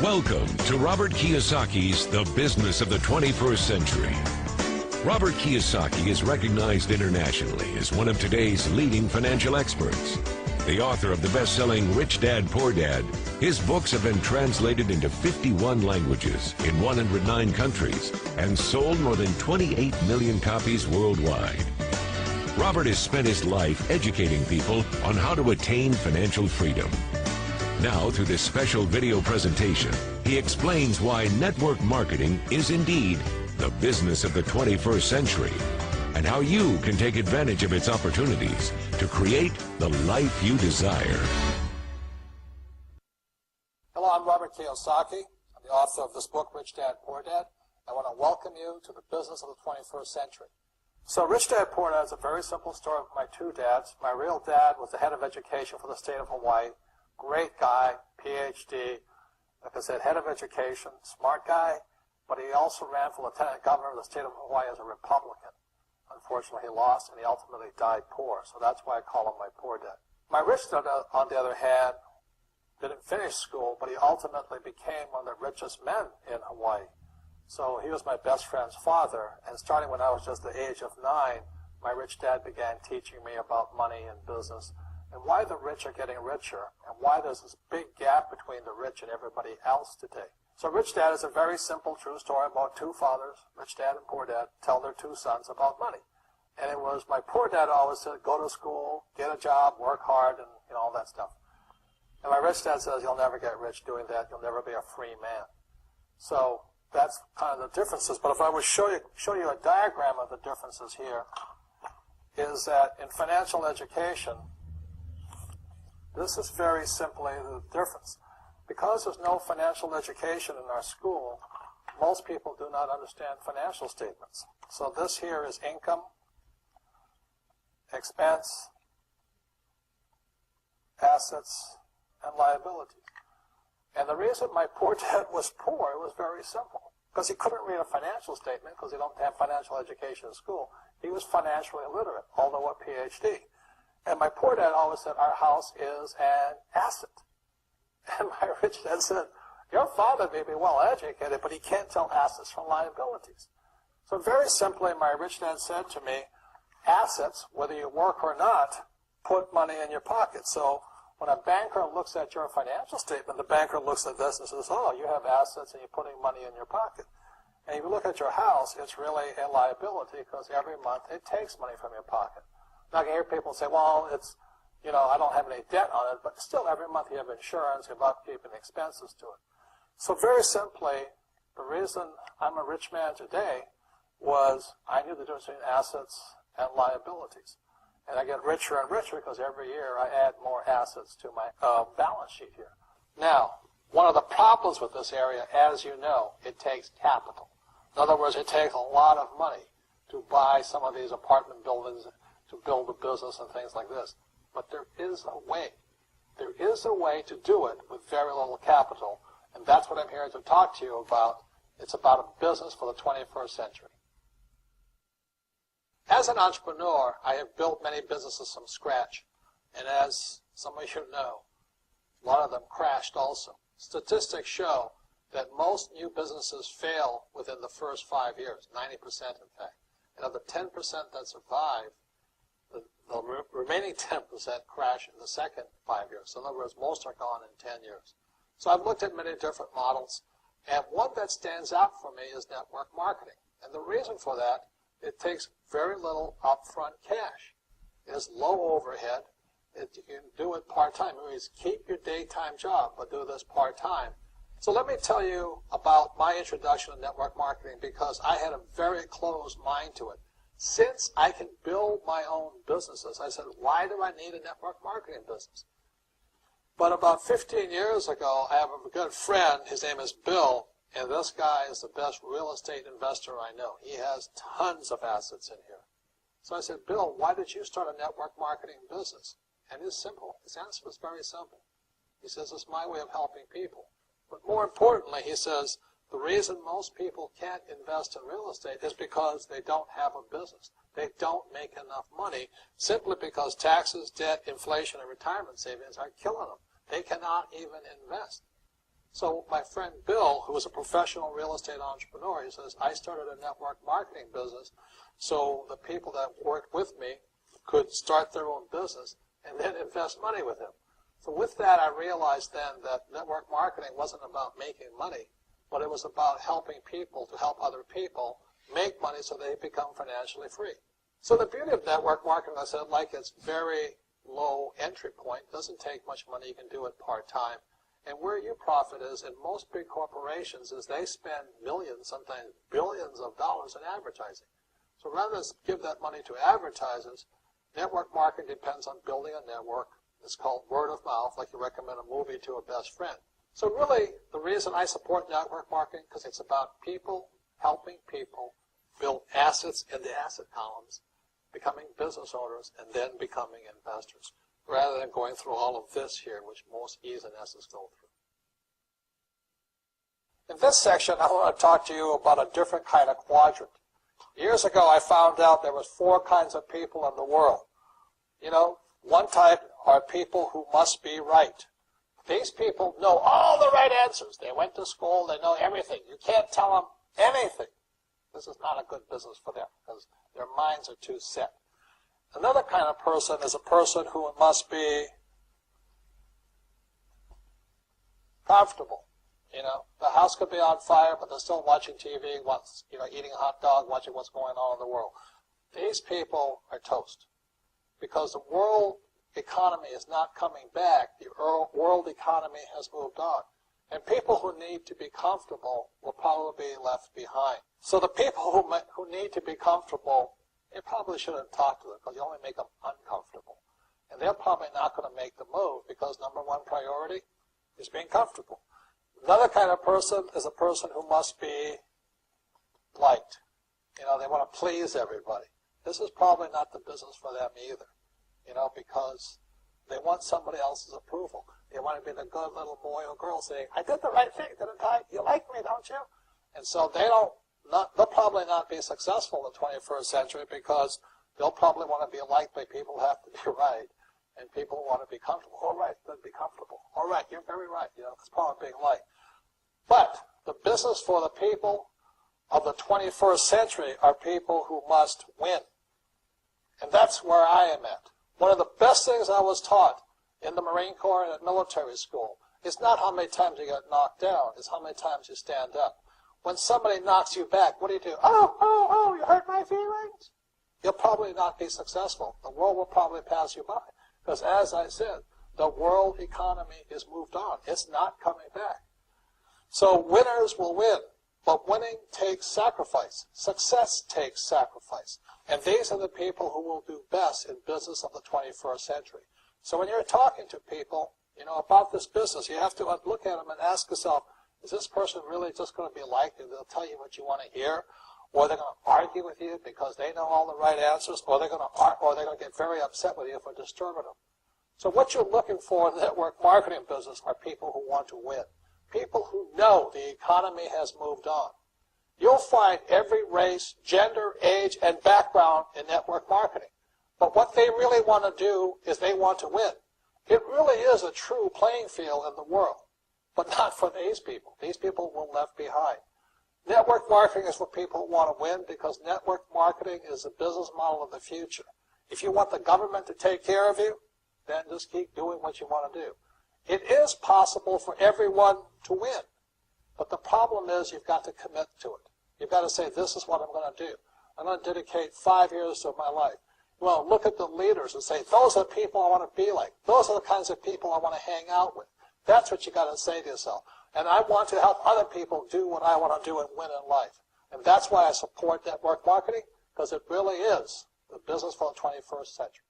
Welcome to Robert Kiyosaki's The Business of the 21st Century. Robert Kiyosaki is recognized internationally as one of today's leading financial experts. The author of the best-selling Rich Dad, Poor Dad, his books have been translated into 51 languages in 109 countries and sold more than 28 million copies worldwide. Robert has spent his life educating people on how to attain financial freedom. Now, through this special video presentation, he explains why network marketing is indeed the business of the 21st century and how you can take advantage of its opportunities to create the life you desire. Hello, I'm Robert Kiyosaki. I'm the author of this book, Rich Dad, Poor Dad. I want to welcome you to the business of the 21st century. So Rich Dad, Poor Dad is a very simple story of my two dads. My real dad was the head of education for the state of Hawaii. Great guy, PhD, like I said, head of education, smart guy, but he also ran for lieutenant governor of the state of Hawaii as a Republican. Unfortunately, he lost, and he ultimately died poor, so that's why I call him my poor dad. My rich dad, on the other hand, didn't finish school, but he ultimately became one of the richest men in Hawaii. So he was my best friend's father, and starting when I was just the age of 9, my rich dad began teaching me about money and business, and why the rich are getting richer, and why there's this big gap between the rich and everybody else today. So Rich Dad is a very simple, true story about two fathers, Rich Dad and Poor Dad, tell their two sons about money. And it was my poor dad always said, go to school, get a job, work hard, and all that stuff. And my rich dad says, you'll never get rich doing that, you'll never be a free man. So that's kind of the differences. But if I would show you a diagram of the differences here, is that in financial education, this is very simply the difference. Because there's no financial education in our school, most people do not understand financial statements. So this here is income, expense, assets, and liabilities. And the reason my poor dad was poor, it was very simple. Because he couldn't read a financial statement because he don't have financial education in school. He was financially illiterate, although a PhD. And my poor dad always said, our house is an asset. And my rich dad said, your father may be well educated, but he can't tell assets from liabilities. So very simply, my rich dad said to me, assets, whether you work or not, put money in your pocket. So when a banker looks at your financial statement, the banker looks at this and says, oh, you have assets and you're putting money in your pocket. And if you look at your house, it's really a liability because every month it takes money from your pocket. Now I can hear people say, well, it's, I don't have any debt on it, but still every month you have insurance, you have upkeep and expenses to it. So very simply, the reason I'm a rich man today was I knew the difference between assets and liabilities. And I get richer and richer because every year I add more assets to my balance sheet here. Now, one of the problems with this area, as you know, it takes capital. In other words, it takes a lot of money to buy some of these apartment buildings, to build a business and things like this. But there is a way. There is a way to do it with very little capital, and that's what I'm here to talk to you about. It's about a business for the 21st century. As an entrepreneur, I have built many businesses from scratch, and as some of you know, a lot of them crashed also. Statistics show that most new businesses fail within the first 5 years, 90% in fact. And of the 10% that survive, the remaining 10% crash in the second 5 years. So in other words, most are gone in 10 years. So I've looked at many different models, and one that stands out for me is network marketing. And the reason for that, it takes very little upfront cash. It is low overhead. You can do it part-time. It means keep your daytime job, but do this part-time. So let me tell you about my introduction to network marketing because I had a very closed mind to it. Since I can build my own businesses, I said, why do I need a network marketing business? But about 15 years ago, I have a good friend, his name is Bill, and this guy is the best real estate investor I know. He has tons of assets in here. So I said, Bill, why did you start a network marketing business? And it's simple. His answer was very simple. He says, it's my way of helping people. But more importantly, he says, the reason most people can't invest in real estate is because they don't have a business. They don't make enough money simply because taxes, debt, inflation, and retirement savings are killing them. They cannot even invest. So my friend Bill, who was a professional real estate entrepreneur, he says, I started a network marketing business so the people that worked with me could start their own business and then invest money with him. So with that, I realized then that network marketing wasn't about making money, but it was about helping people to help other people make money so they become financially free. So the beauty of network marketing, I said, like it's very low entry point, doesn't take much money, you can do it part-time. And where you profit is in most big corporations is they spend millions, sometimes billions of dollars in advertising. So rather than give that money to advertisers, network marketing depends on building a network. It's called word of mouth, like you recommend a movie to a best friend. So really, the reason I support network marketing, because it's about people helping people build assets in the asset columns, becoming business owners, and then becoming investors, rather than going through all of this here, which most E's and S's go through. In this section, I want to talk to you about a different kind of quadrant. Years ago, I found out there was 4 kinds of people in the world. You know, one type are people who must be right. These people know all the right answers. They went to school, they know everything. You can't tell them anything. This is not a good business for them because their minds are too set. Another kind of person is a person who must be comfortable. You know, the house could be on fire, but they're still watching TV, eating a hot dog, watching what's going on in the world. These people are toast because the world economy is not coming back. The world economy has moved on. And people who need to be comfortable will probably be left behind. So the people who need to be comfortable, you probably shouldn't talk to them because you only make them uncomfortable. And they're probably not going to make the move because number one priority is being comfortable. Another kind of person is a person who must be liked. You know, they want to please everybody. This is probably not the business for them either, you know, because they want somebody else's approval. They want to be the good little boy or girl saying, I did the right thing, didn't I? You like me, don't you? And so they'll probably not be successful in the 21st century because they'll probably want to be liked by people who have to be right. And people who want to be comfortable. All right, then be comfortable. All right, you're very right. You know, it's part of being liked. But the business for the people of the 21st century are people who must win. And that's where I am at. One of the best things I was taught in the Marine Corps and at military school is not how many times you get knocked down, it's how many times you stand up. When somebody knocks you back, what do? Oh, you hurt my feelings? You'll probably not be successful. The world will probably pass you by. Because as I said, the world economy is moved on. It's not coming back. So winners will win. But winning takes sacrifice. Success takes sacrifice. And these are the people who will do best in business of the 21st century. So when you're talking to people, you know, about this business, you have to look at them and ask yourself, is this person really just going to be liked and they'll tell you what you want to hear? Or they're going to argue with you because they know all the right answers, or they're going to get very upset with you for disturbing them. So what you're looking for in the network marketing business are people who want to win. People who know the economy has moved on. You'll find every race, gender, age, and background in network marketing. But what they really want to do is they want to win. It really is a true playing field in the world, but not for these people. These people will be left behind. Network marketing is for people who want to win because network marketing is the business model of the future. If you want the government to take care of you, then just keep doing what you want to do. It is possible for everyone to win, but the problem is you've got to commit to it. You've got to say, this is what I'm going to do. I'm going to dedicate 5 years of my life. Well, look at the leaders and say, those are the people I want to be like. Those are the kinds of people I want to hang out with. That's what you got to say to yourself. And I want to help other people do what I want to do and win in life. And that's why I support network marketing, because it really is the business for the 21st century.